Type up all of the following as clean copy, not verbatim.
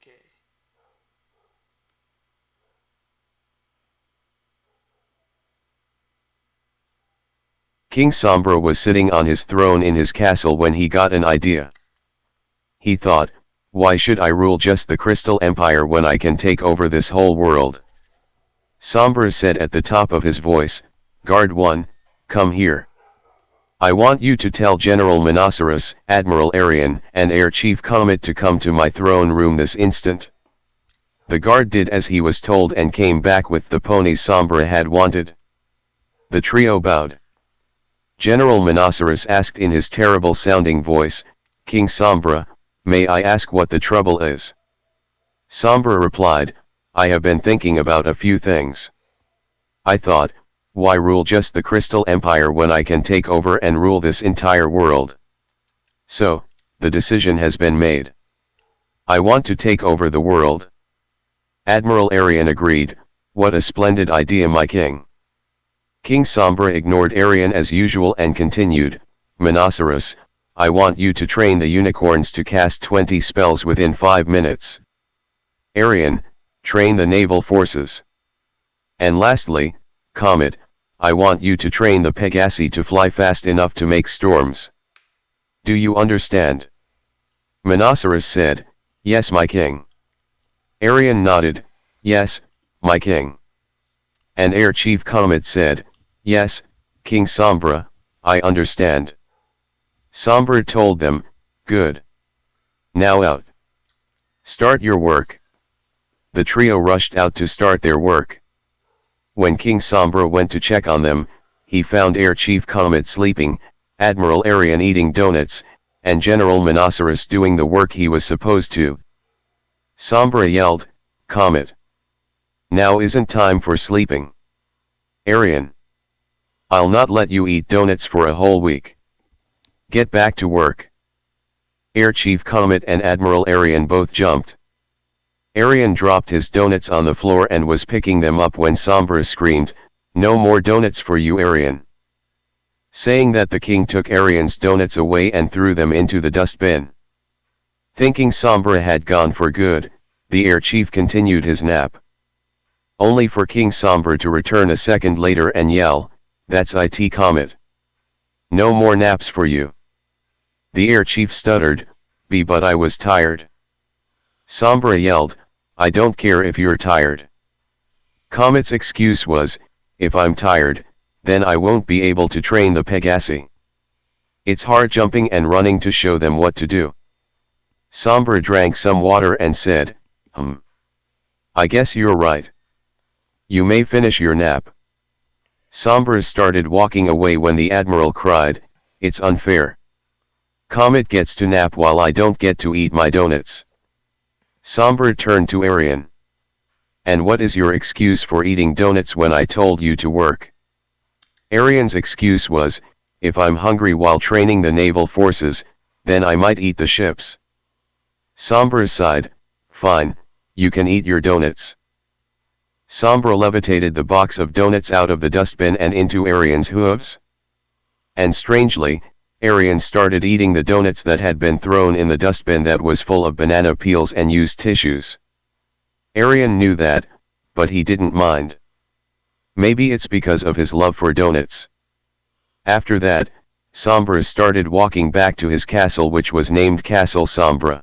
Okay. King Sombra was sitting on his throne in his castle when he got an idea. He thought, why should I rule just the Crystal Empire when I can take over this whole world? Sombra said at the top of his voice, Guard 1, come here. I want you to tell General Monoceros, Admiral Arian, and Air Chief Comet to come to my throne room this instant. The guard did as he was told and came back with the ponies Sombra had wanted. The trio bowed. General Monoceros asked in his terrible-sounding voice, King Sombra, may I ask what the trouble is? Sombra replied, I have been thinking about a few things. I thought, why rule just the Crystal Empire when I can take over and rule this entire world? So, the decision has been made. I want to take over the world. Admiral Arian agreed, what a splendid idea, my king. King Sombra ignored Arian as usual and continued, Monoceros, I want you to train the unicorns to cast 20 spells within 5 minutes. Arian, train the naval forces. And lastly, Comet, I want you to train the Pegasi to fly fast enough to make storms. Do you understand? Monoceros said, yes, my king. Arian nodded, yes, my king. And Air Chief Comet said, yes, King Sombra, I understand. Sombra told them, good. Now out. Start your work. The trio rushed out to start their work. When King Sombra went to check on them, he found Air Chief Comet sleeping, Admiral Arian eating donuts, and General Monoceros doing the work he was supposed to. Sombra yelled, Comet. Now isn't time for sleeping. Arian. I'll not let you eat donuts for a whole week. Get back to work. Air Chief Comet and Admiral Arian both jumped. Arian dropped his donuts on the floor and was picking them up when Sombra screamed, no more donuts for you, Arian. Saying that, the king took Arian's donuts away and threw them into the dustbin. Thinking Sombra had gone for good, the air chief continued his nap. Only for King Sombra to return a second later and yell, that's it, Comet. No more naps for you. The air chief stuttered, but I was tired. Sombra yelled, I don't care if you're tired. Comet's excuse was, if I'm tired, then I won't be able to train the Pegasi. It's hard jumping and running to show them what to do. Sombra drank some water and said, I guess you're right. You may finish your nap. Sombra started walking away when the Admiral cried, it's unfair. Comet gets to nap while I don't get to eat my donuts. Sombra turned to Arian. And what is your excuse for eating donuts when I told you to work? Arian's excuse was, if I'm hungry while training the naval forces, then I might eat the ships. Sombra sighed, fine, you can eat your donuts. Sombra levitated the box of donuts out of the dustbin and into Arian's hooves. And strangely, Arian started eating the donuts that had been thrown in the dustbin that was full of banana peels and used tissues. Arian knew that, but he didn't mind. Maybe it's because of his love for donuts. After that, Sombra started walking back to his castle, which was named Castle Sombra.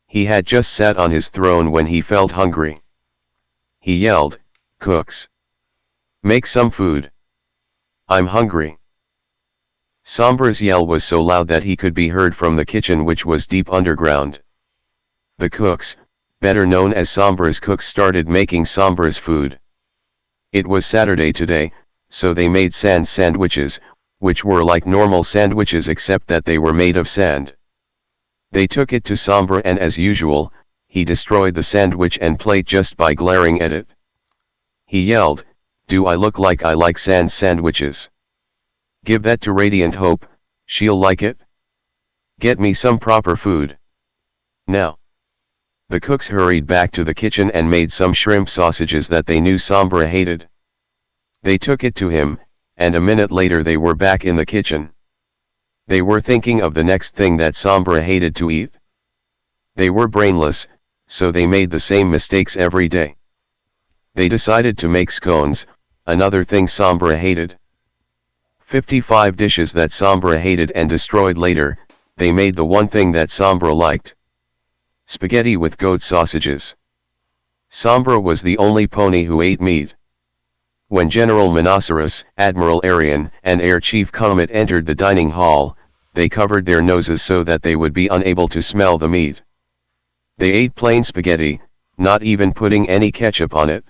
He had just sat on his throne when he felt hungry. He yelled, cooks. Make some food. I'm hungry. Sombra's yell was so loud that he could be heard from the kitchen, which was deep underground. The cooks, better known as Sombra's cooks, started making Sombra's food. It was Saturday today, so they made sand sandwiches, which were like normal sandwiches except that they were made of sand. They took it to Sombra and, as usual, he destroyed the sandwich and plate just by glaring at it. He yelled, do I look like I like sand sandwiches? Give that to Radiant Hope, she'll like it. Get me some proper food. Now. The cooks hurried back to the kitchen and made some shrimp sausages that they knew Sombra hated. They took it to him, and a minute later they were back in the kitchen. They were thinking of the next thing that Sombra hated to eat. They were brainless, so they made the same mistakes every day. They decided to make scones, another thing Sombra hated. 55 dishes that Sombra hated and destroyed later, they made the one thing that Sombra liked. Spaghetti with goat sausages. Sombra was the only pony who ate meat. When General Monoceros, Admiral Arian, and Air Chief Comet entered the dining hall, they covered their noses so that they would be unable to smell the meat. They ate plain spaghetti, not even putting any ketchup on it.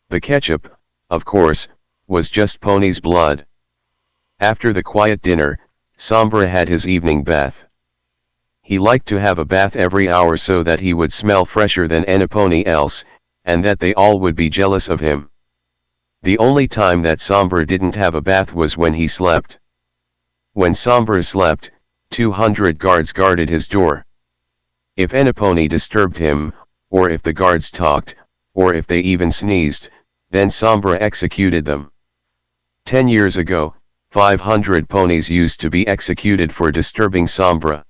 The ketchup, of course, was just pony's blood. After the quiet dinner, Sombra had his evening bath. He liked to have a bath every hour so that he would smell fresher than any pony else, and that they all would be jealous of him. The only time that Sombra didn't have a bath was when he slept. When Sombra slept, 200 guards guarded his door. If any pony disturbed him, or if the guards talked, or if they even sneezed, then Sombra executed them. 10 years ago, 500 ponies used to be executed for disturbing Sombra.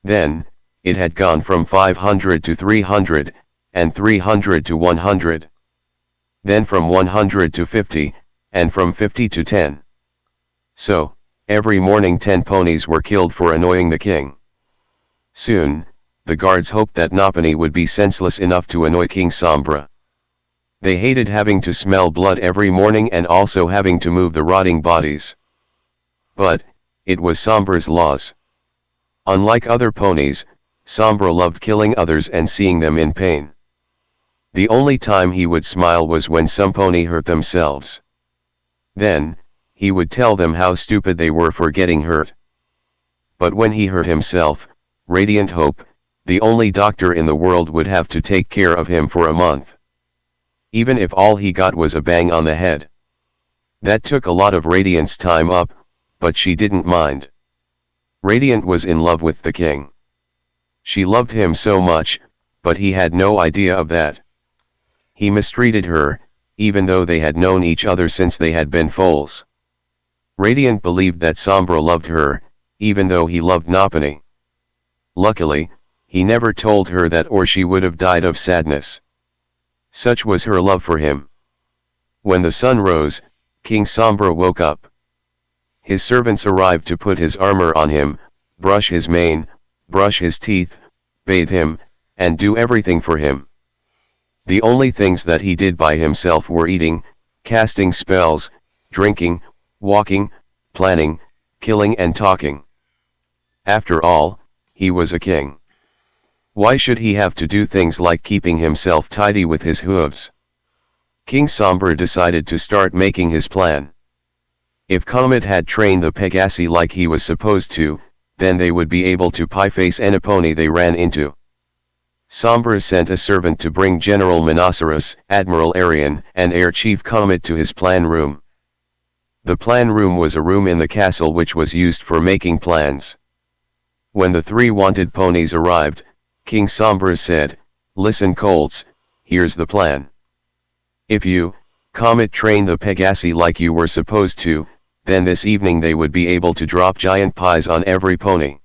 Then, it had gone from 500 to 300, and 300 to 100. Then from 100 to 50, and from 50 to 10. So, every morning 10 ponies were killed for annoying the king. Soon, the guards hoped that Napani would be senseless enough to annoy King Sombra. They hated having to smell blood every morning and also having to move the rotting bodies. But, it was Sombra's laws. Unlike other ponies, Sombra loved killing others and seeing them in pain. The only time he would smile was when some pony hurt themselves. Then, he would tell them how stupid they were for getting hurt. But when he hurt himself, Radiant Hope, the only doctor in the world, would have to take care of him for a month. Even if all he got was a bang on the head. That took a lot of Radiant's time up, but she didn't mind. Radiant was in love with the king. She loved him so much, but he had no idea of that. He mistreated her, even though they had known each other since they had been foals. Radiant believed that Sombra loved her, even though he loved Napani. Luckily, he never told her that, or she would have died of sadness. Such was her love for him. When the sun rose, King Sombra woke up. His servants arrived to put his armor on him, brush his mane, brush his teeth, bathe him, and do everything for him. The only things that he did by himself were eating, casting spells, drinking, walking, planning, killing and talking. After all, he was a king. Why should he have to do things like keeping himself tidy with his hooves? King Sombra decided to start making his plan. If Comet had trained the Pegasi like he was supposed to, then they would be able to pie-face any pony they ran into. Sombra sent a servant to bring General Monoceros, Admiral Arian, and Air Chief Comet to his plan room. The plan room was a room in the castle which was used for making plans. When the 3 wanted ponies arrived, King Sombra said, "Listen colts, here's the plan. If you, Comet, train the Pegasi like you were supposed to, then this evening they would be able to drop giant pies on every pony.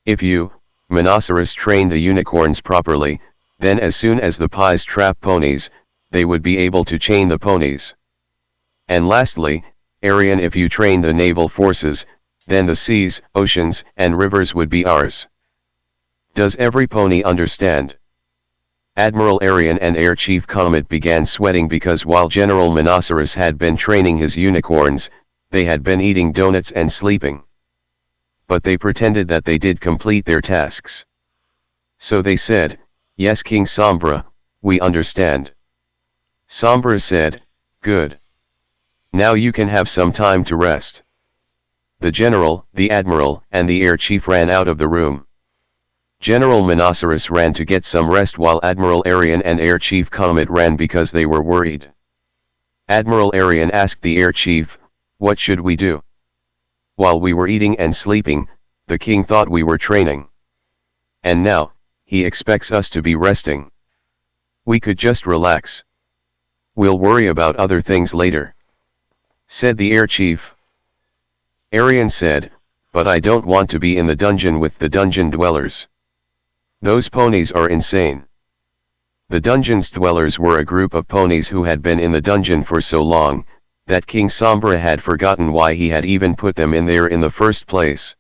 If you, Monoceros, train the unicorns properly, then as soon as the pies trap ponies, they would be able to chain the ponies. And lastly, Arian, if you train the naval forces, then the seas, oceans, and rivers would be ours. Does every pony understand?" Admiral Arian and Air Chief Comet began sweating because while General Monoceros had been training his unicorns, they had been eating donuts and sleeping. But they pretended that they did complete their tasks. So they said, "Yes, King Sombra, we understand." Sombra said, "Good. Now you can have some time to rest." The general, the admiral, and the air chief ran out of the room. General Monoceros ran to get some rest while Admiral Arian and Air Chief Comet ran because they were worried. Admiral Arian asked the air chief, "What should we do? While we were eating and sleeping, the king thought we were training. And now, he expects us to be resting. We could just relax. We'll worry about other things later," said the air chief. Arian said, "But I don't want to be in the dungeon with the dungeon dwellers. Those ponies are insane. The dungeon's dwellers were a group of ponies who had been in the dungeon for so long, that King Sombra had forgotten why he had even put them in there in the first place.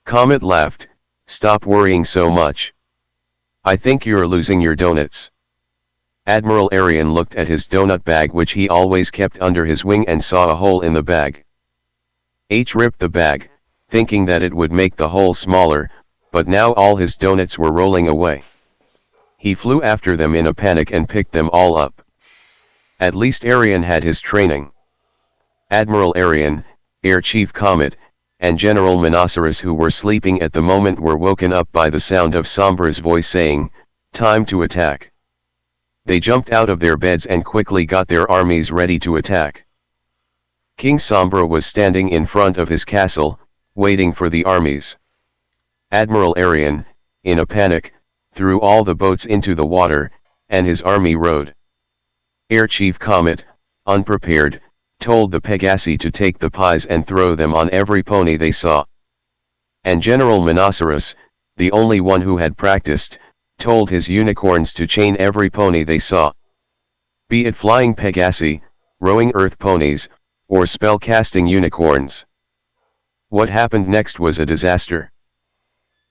Comet laughed, "Stop worrying so much. I think you're losing your donuts." Admiral Arian looked at his donut bag which he always kept under his wing and saw a hole in the bag. H ripped the bag, thinking that it would make the hole smaller, but now all his donuts were rolling away. He flew after them in a panic and picked them all up. At least Arian had his training. Admiral Arian, Air Chief Comet, and General Monoceros, who were sleeping at the moment, were woken up by the sound of Sombra's voice saying, "Time to attack." They jumped out of their beds and quickly got their armies ready to attack. King Sombra was standing in front of his castle, waiting for the armies. Admiral Arian, in a panic, threw all the boats into the water, and his army rowed. Air Chief Comet, unprepared, told the Pegasi to take the pies and throw them on every pony they saw. And General Monoceros, the only one who had practiced, told his unicorns to chain every pony they saw. Be it flying Pegasi, rowing earth ponies, or spell-casting unicorns. What happened next was a disaster.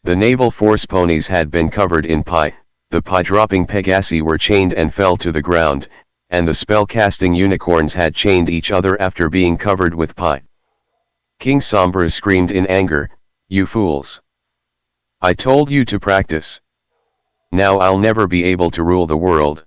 The naval force ponies had been covered in pie, the pie-dropping Pegasi were chained and fell to the ground, and the spell-casting unicorns had chained each other after being covered with pie. King Sombra screamed in anger, "You fools! I told you to practice. Now I'll never be able to rule the world."